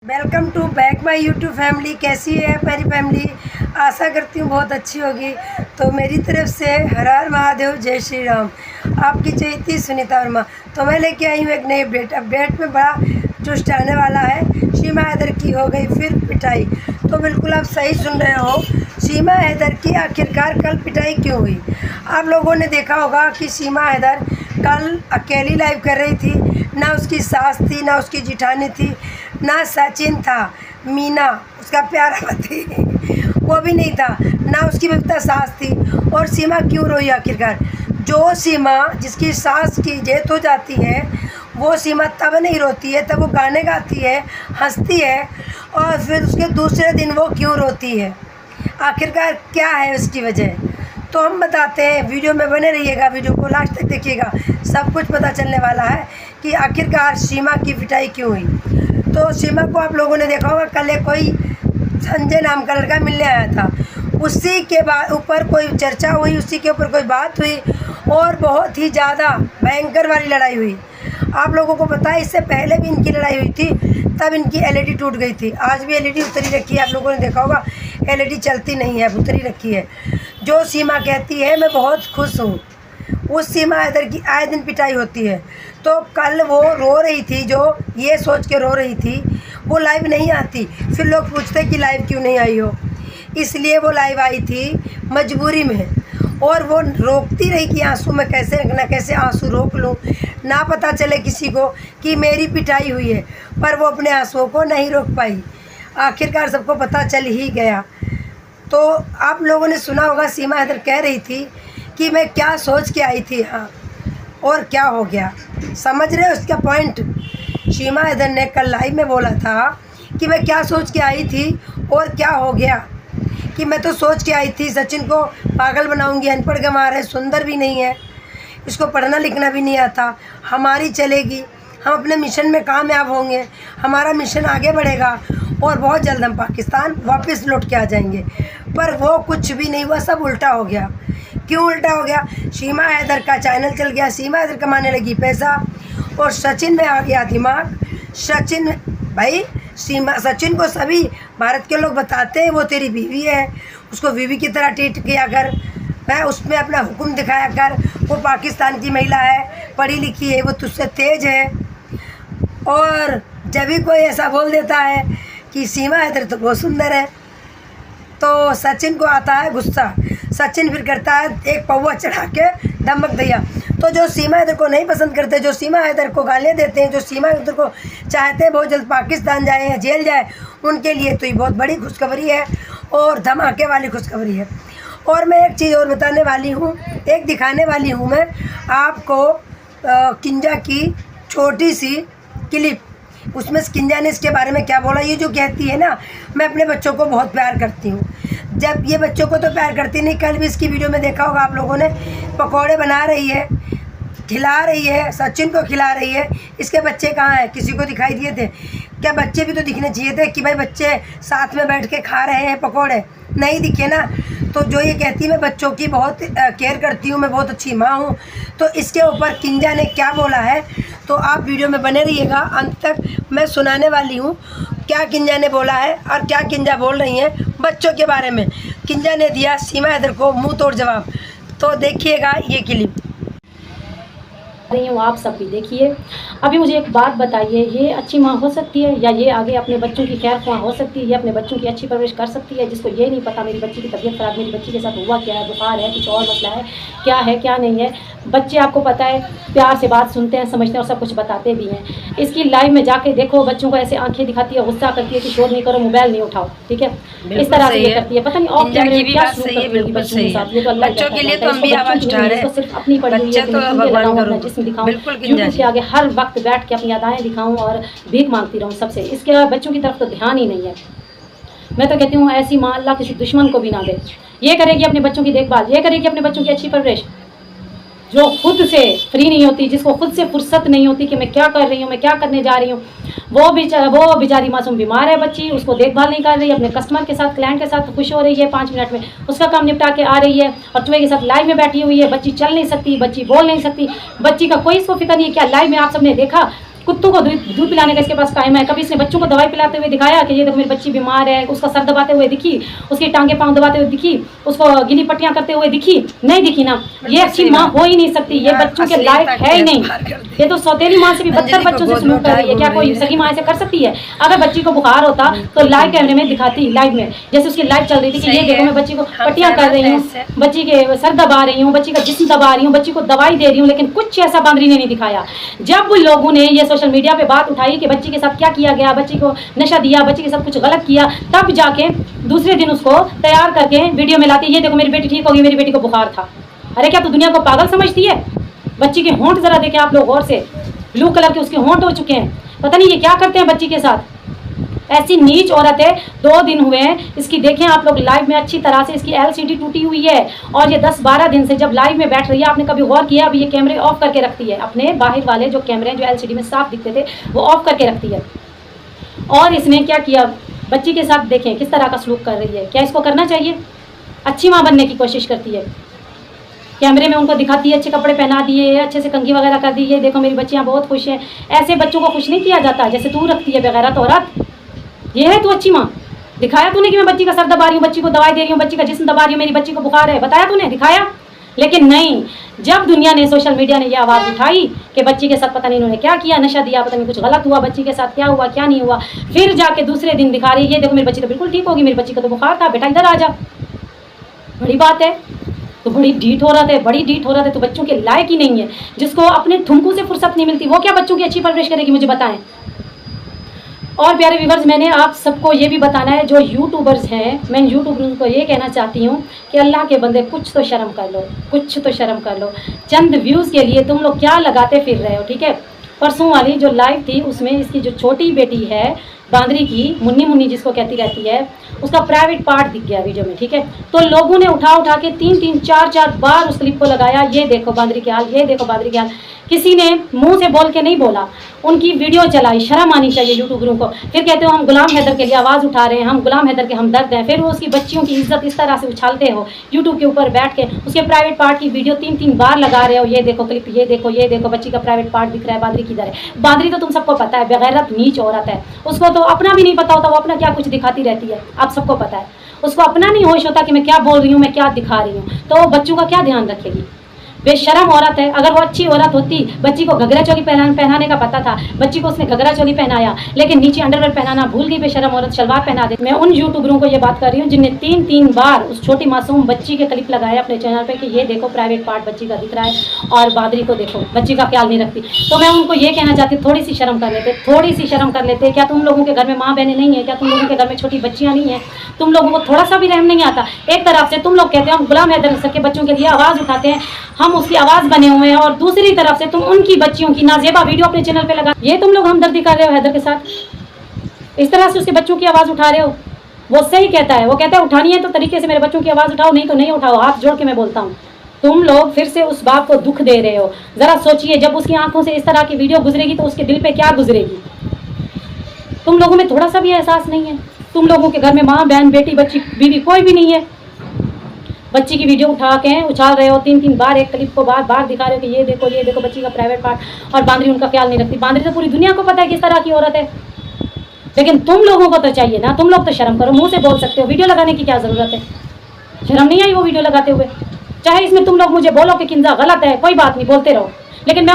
Welcome to back my YouTube family. कैसी है मेरी फैमिली? आशा करती हूँ बहुत अच्छी होगी। तो मेरी तरफ से हर हर महादेव, जय श्री राम। आपकी चहेती सुनीता वर्मा। तो मैं लेके आई हूँ एक नई अपडेट में बड़ा ट्विस्ट आने वाला है। सीमा हैदर की हो गई फिर पिटाई। तो बिल्कुल आप सही सुन रहे हो, सीमा हैदर की आखिरकार कल पिटाई क्यों हुई? आप लोगों ने देखा होगा कि सीमा हैदर कल अकेली लाइव कर रही थी। ना उसकी सास थी, ना उसकी जिठानी थी, ना सचिन था, मीना उसका प्यारा पति वो भी नहीं था, ना उसकी बबीता सास थी। और सीमा क्यों रोई आखिरकार? जो सीमा जिसकी सास की डेथ हो जाती है वो सीमा तब नहीं रोती है, तब वो गाने गाती है, हंसती है, और फिर उसके दूसरे दिन वो क्यों रोती है? आखिरकार क्या है उसकी वजह? तो हम बताते हैं, वीडियो में बने रहिएगा, वीडियो को लास्ट तक देखिएगा, सब कुछ पता चलने वाला है कि आखिरकार सीमा की पिटाई क्यों हुई। तो सीमा को आप लोगों ने देखा होगा, कल कोई संजय नाम का लड़का मिलने आया था, उसी के बाद ऊपर कोई चर्चा हुई, उसी के ऊपर कोई बात हुई और बहुत ही ज़्यादा भयंकर वाली लड़ाई हुई। आप लोगों को पता है इससे पहले भी इनकी लड़ाई हुई थी, तब इनकी एलईडी टूट गई थी। आज भी एलईडी उतरी रखी है, आप लोगों ने देखा होगा, एलईडी चलती नहीं है, उतरी रखी है। जो सीमा कहती है मैं बहुत खुश हूँ, उस सीमा हैदर की आए दिन पिटाई होती है। तो कल वो रो रही थी, जो ये सोच के रो रही थी वो लाइव नहीं आती। फिर लोग पूछते कि लाइव क्यों नहीं आई हो, इसलिए वो लाइव आई थी मजबूरी में। और वो रोकती रही कि आंसू में कैसे ना कैसे आंसू रोक लूँ, ना पता चले किसी को कि मेरी पिटाई हुई है। पर वो अपने आंसुओं को नहीं रोक पाई, आखिरकार सबको पता चल ही गया। तो आप लोगों ने सुना होगा, सीमा हैदर कह रही थी कि मैं क्या सोच के आई थी, हाँ, और क्या हो गया। समझ रहे हो उसका पॉइंट? सीमा हैदर ने कल लाइव में बोला था कि मैं क्या सोच के आई थी और क्या हो गया। कि मैं तो सोच के आई थी सचिन को पागल बनाऊंगी, अनपढ़ गंवार है, सुंदर भी नहीं है, इसको पढ़ना लिखना भी नहीं आता, हमारी चलेगी, हम अपने मिशन में कामयाब होंगे, हमारा मिशन आगे बढ़ेगा और बहुत जल्द हम पाकिस्तान वापस लौट के आ जाएंगे। पर वो कुछ भी नहीं हुआ, सब उल्टा हो गया। क्यों उल्टा हो गया? सीमा हैदर का चैनल चल गया, सीमा हैदर कमाने लगी पैसा और सचिन में आ गया दिमाग। सचिन भाई, सचिन को सभी भारत के लोग बताते हैं वो तेरी बीवी है, उसको बीवी की तरह ट्रीट किया कर, मैं उसमें अपना हुक्म दिखाया कर, वो पाकिस्तान की महिला है, पढ़ी लिखी है, वो तुझसे तेज है। और जब भी कोई ऐसा बोल देता है कि सीमा हैदर तो बहुत सुंदर है, तो सचिन को आता है गुस्सा। सचिन फिर करता है एक पौवा चढ़ा के दमक दिया। तो जो सीमा हैदर को नहीं पसंद करते, जो सीमा हैदर को गालियाँ देते हैं, जो सीमा हैदर को चाहते हैं बहुत जल्द पाकिस्तान जाए या जेल जाए, उनके लिए तो ये बहुत बड़ी खुशखबरी है और धमाके वाली खुशखबरी है। और मैं एक चीज़ और बताने वाली हूँ, एक दिखाने वाली हूँ मैं आपको किंजा की छोटी सी क्लिप। उसमें किंजा ने इसके बारे में क्या बोला। ये जो कहती है ना, मैं अपने बच्चों को बहुत प्यार करती हूँ, जब ये बच्चों को तो प्यार करती नहीं। कल भी इसकी वीडियो में देखा होगा आप लोगों ने, पकौड़े बना रही है, खिला रही है, सचिन को खिला रही है। इसके बच्चे कहाँ हैं? किसी को दिखाई दिए थे क्या? बच्चे भी तो दिखने चाहिए थे कि भाई बच्चे साथ में बैठ के खा रहे हैं पकौड़े, नहीं दिखे ना। तो जो ये कहती है मैं बच्चों की बहुत केयर करती हूँ, मैं बहुत अच्छी माँ हूँ, तो इसके ऊपर किंजा ने क्या बोला है, तो आप वीडियो में बने रहिएगा, अंत तक मैं सुनाने वाली हूँ क्या किंजा ने बोला है और क्या किंजा बोल रही हैं बच्चों के बारे में। किंजा ने दिया सीमा हैदर को मुंह तोड़ जवाब, तो देखिएगा ये क्लिप। रही हूँ, आप सब भी देखिए। अभी मुझे एक बात बताइए, ये अच्छी माँ हो सकती है या ये आगे अपने बच्चों की खैर ख्वाह हो सकती है, ये अपने बच्चों की अच्छी परवरिश कर सकती है, जिसको ये नहीं पता मेरी बच्ची की तबीयत ख़राब, मेरी बच्ची के साथ हुआ क्या है, बुखार है, कुछ और मसला है, क्या नहीं है। बच्चे आपको पता है प्यार से बात सुनते हैं, समझते हैं और सब कुछ बताते भी हैं। इसकी लाइव में जाके देखो, बच्चों को ऐसे आंखें दिखाती है, गुस्सा करती है कि शोर नहीं करो, मोबाइल नहीं उठाओ, ठीक है, इस तरह से करती है। पता नहीं और क्या शुरू करती है बच्चों के साथ। ये तो अल्लाह के लिए तो हम भी आवाज उठा रहे हैं, सिर्फ अपनी पड़ी हुई है, जिसमें दिखाऊं यूट्यूब के आगे हर वक्त बैठ के अपनी अदाएं दिखाऊं और भीख मांगती रहूं सबसे। इसके अलावा बच्चों की तरफ तो ध्यान ही नहीं है। मैं तो कहती हूँ ऐसी माँ अल्लाह किसी दुश्मन को भी ना दे। ये करेगी अपने बच्चों की देखभाल, ये करेगी अपने बच्चों की अच्छी परवरिश, जो खुद से फ्री नहीं होती, जिसको खुद से फुर्सत नहीं होती कि मैं क्या कर रही हूँ, मैं क्या करने जा रही हूँ। वो बेचारी मासूम बीमार है बच्ची, उसको देखभाल नहीं कर रही, अपने कस्टमर के साथ, क्लाइंट के साथ खुश हो रही है, 5 मिनट में उसका काम निपटा के आ रही है, और तुम्हें के साथ लाइव में बैठी हुई है। बच्ची चल नहीं सकती, बच्ची बोल नहीं सकती, बच्ची का कोई इसको फिक्र नहीं है। क्या लाइव में आप सबने देखा कुत्तों को दूध पिलाने का इसके पास टाइम है? कभी इसने बच्चों को दवाई पिलाते हुए दिखाया कि ये देखो मेरी बच्ची बीमार है? उसका सर दबाते हुए दिखी? उसकी टांगे पाँव दबाते हुए दिखी? उसको गिनी पट्टियां करते हुए दिखी? नहीं दिखी ना। ये अच्छी माँ हो ही नहीं सकती, ये बच्चों के लायक है ही नहीं। ये तो सौतेली माँ से भी बदतर बच्चों से सलूक कर रही है। क्या कोई सगी माँ ऐसे कर सकती है? अगर बच्ची को बुखार होता तो लाइव कैमरे में दिखाती, लाइव में, जैसे उसकी लाइव चल रही थी कि ये देखो मैं बच्ची को पट्टियां कर रही हूँ, बच्ची के सर दबा रही हूँ, बच्ची का जिस्म दबा रही हूँ, बच्ची को दवाई दे रही हूँ, लेकिन कुछ ऐसा बांदरी ने नहीं दिखाया। जब लोगों ने ये सोशल मीडिया पे बात उठाई कि बच्ची के साथ क्या किया गया, बच्ची को नशा दिया, बच्ची के साथ कुछ गलत किया, तब जाके दूसरे दिन उसको तैयार करके वीडियो में लाती, ये देखो मेरी बेटी ठीक होगी, मेरी बेटी को बुखार था। अरे क्या तू दुनिया को पागल समझती है? बच्ची के होंठ जरा देखें आप लोग गौर से, ब्लू कलर के उसके होंठ हो चुके हैं। पता नहीं ये क्या करते हैं बच्ची के साथ। ऐसी नीच औरत है। 2 दिन हुए हैं इसकी, देखें आप लोग लाइव में अच्छी तरह से, इसकी LCD टूटी हुई है और ये 10-12 दिन से जब लाइव में बैठ रही है, आपने कभी गौर किया? अभी ये कैमरे ऑफ करके रखती है, अपने बाहर वाले जो कैमरे हैं जो LCD में साफ दिखते थे वो ऑफ करके रखती है। और इसने क्या किया बच्ची के साथ, देखें किस तरह का सलूक कर रही है। क्या इसको करना चाहिए? अच्छी माँ बनने की कोशिश करती है, कैमरे में उनको दिखाती है, अच्छे कपड़े पहना दिए, अच्छे से कंघी वगैरह कर दी, ये देखो मेरी बच्चियाँ बहुत खुश हैं। ऐसे बच्चों को खुश नहीं किया जाता जैसे तू रखती है बेगैरत औरत। ये है तू अच्छी माँ? दिखाया तूने कि मैं बच्ची का सर दबा रही हूँ, बच्ची को दवाई दे रही हूँ, बच्ची का जिस्म दबा रही हूँ, मेरी बच्ची को बुखार है? बताया तूने? दिखाया? लेकिन नहीं। जब दुनिया ने, सोशल मीडिया ने ये आवाज़ उठाई कि बच्ची के साथ पता नहीं इन्होंने क्या किया, नशा दिया, पता नहीं कुछ गलत हुआ, बच्ची के साथ क्या हुआ क्या नहीं हुआ, फिर जाके दूसरे दिन दिखा रही है ये देखो मेरी बच्ची तो बिल्कुल ठीक होगी, मेरी बच्ची का तो बुखार था, बेटा इधर आ जा। बड़ी बात है। तो बड़ी ढीठ हो रहा था, बड़ी ढीठ हो रहा था। तो बच्चों के लायक ही नहीं है। जिसको अपने ठुमकू से फुर्सत नहीं मिलती वो क्या बच्चों की अच्छी परवरिश करेगी? मुझे बताएं। और प्यारे व्यूवर्स, मैंने आप सबको ये भी बताना है, जो यूट्यूबर्स हैं, मैं यूट्यूबर्स को ये कहना चाहती हूँ कि अल्लाह के बंदे कुछ तो शर्म कर लो, कुछ तो शर्म कर लो। चंद व्यूज़ के लिए तुम लोग क्या लगाते फिर रहे हो? ठीक है, परसों वाली जो लाइव थी उसमें इसकी जो छोटी बेटी है बांदरी की, मुन्नी मुन्नी जिसको कहती रहती है, उसका प्राइवेट पार्ट दिख गया वीडियो में। ठीक है, तो लोगों ने उठा उठा के 3-3, 4-4 बार उस क्लिप को लगाया, ये देखो बांदरी के हाल, ये देखो बांदरी के हाल। किसी ने मुंह से बोल के नहीं बोला, उनकी वीडियो चलाई। शर्म आनी चाहिए यूट्यूबरों को। फिर कहते हो हम गुलाम हैदर के लिए आवाज़ उठा रहे हैं, हम गुलाम हैदर के हमदर्द हैं। फिर वो उसकी बच्चियों की इज्जत इस तरह से उछालते हो यूट्यूब के ऊपर बैठ के, उसके प्राइवेट पार्ट की वीडियो 3-3 बार लगा रहे हो, ये देखो क्लिप, ये देखो, ये देखो बच्ची का प्राइवेट पार्ट दिख रहा है, बांदरी किधर है? बांदरी तो तुम सबको पता है बेगैरत नीच औरत है, उसको तो अपना भी नहीं पता होता वो अपना क्या कुछ दिखाती रहती है, आप सबको पता है। उसको अपना नहीं होश होता कि मैं क्या बोल रही हूँ, मैं क्या दिखा रही हूँ, तो वो बच्चों का क्या ध्यान रखेगी? बेशरम औरत है। अगर वो अच्छी औरत होती, बच्ची को घगरा चोली पहनाने का पता था, बच्ची को उसने घगरा चोली पहनाया, लेकिन नीचे अंडरवेयर पहनाना भूल गई, बेशरम औरत शलवार पहना दे। मैं उन यूट्यूबरों को ये बात कर रही हूँ जिनने 3-3 बार उस छोटी मासूम बच्ची के क्लिप लगाए अपने चैनल पे कि ये देखो प्राइवेट पार्ट बच्ची का दिख रहा है और बांदरी को देखो, बच्ची का ख्याल नहीं रखती। तो मैं उनको ये कहना चाहती, थोड़ी सी शर्म कर लेते, थोड़ी सी शर्म कर लेते। क्या तुम लोगों के घर में माँ बहनें नहीं है? क्या तुम लोगों के घर में छोटी बच्चियाँ नहीं है? तुम लोगों को थोड़ा सा भी रहम नहीं आता? एक तरफ से तुम लोग कहते हैं हम गुलाम हैदर सर के बच्चों के लिए आवाज़ उठाते हैं, हम उसकी आवाज़ बने हुए हैं, और दूसरी तरफ से तुम उनकी बच्चियों की नाजेबा वीडियो अपने चैनल पे लगा, ये तुम लोग हमदर्दी कर रहे हो हैदर के साथ, इस तरह से उसके बच्चों की आवाज़ उठा रहे हो। वो सही कहता है, वो कहता है उठानी है तो तरीके से मेरे बच्चों की आवाज़ उठाओ, नहीं तो नहीं उठाओ। हाथ जोड़ के मैं बोलता हूँ, तुम लोग फिर से उस बाप को दुख दे रहे हो। ज़रा सोचिए, जब उसकी आंखों से इस तरह की वीडियो गुजरेगी तो उसके दिल पे क्या गुजरेगी? तुम लोगों में थोड़ा सा भी एहसास नहीं है? तुम लोगों के घर में माँ बहन बेटी बच्ची बीवी कोई भी नहीं है। बच्ची की वीडियो उठा के उछाल रहे हो, 3-3 बार एक क्लिप को बार बार दिखा रहे हो कि ये देखो बच्ची का प्राइवेट पार्ट, और बांदरी उनका ख्याल नहीं रखती। बांदरी तो पूरी दुनिया को पता है किस तरह की औरत है, लेकिन तुम लोगों को तो चाहिए ना, तुम लोग तो शर्म करो, मुंह से बोल सकते हो, वीडियो लगाने की क्या ज़रूरत है? शर्म नहीं आई वो वीडियो लगाते हुए? चाहे इसमें तुम लोग मुझे बोलो कि किंजा गलत है, कोई बात नहीं, बोलते रहो, लेकिन मैं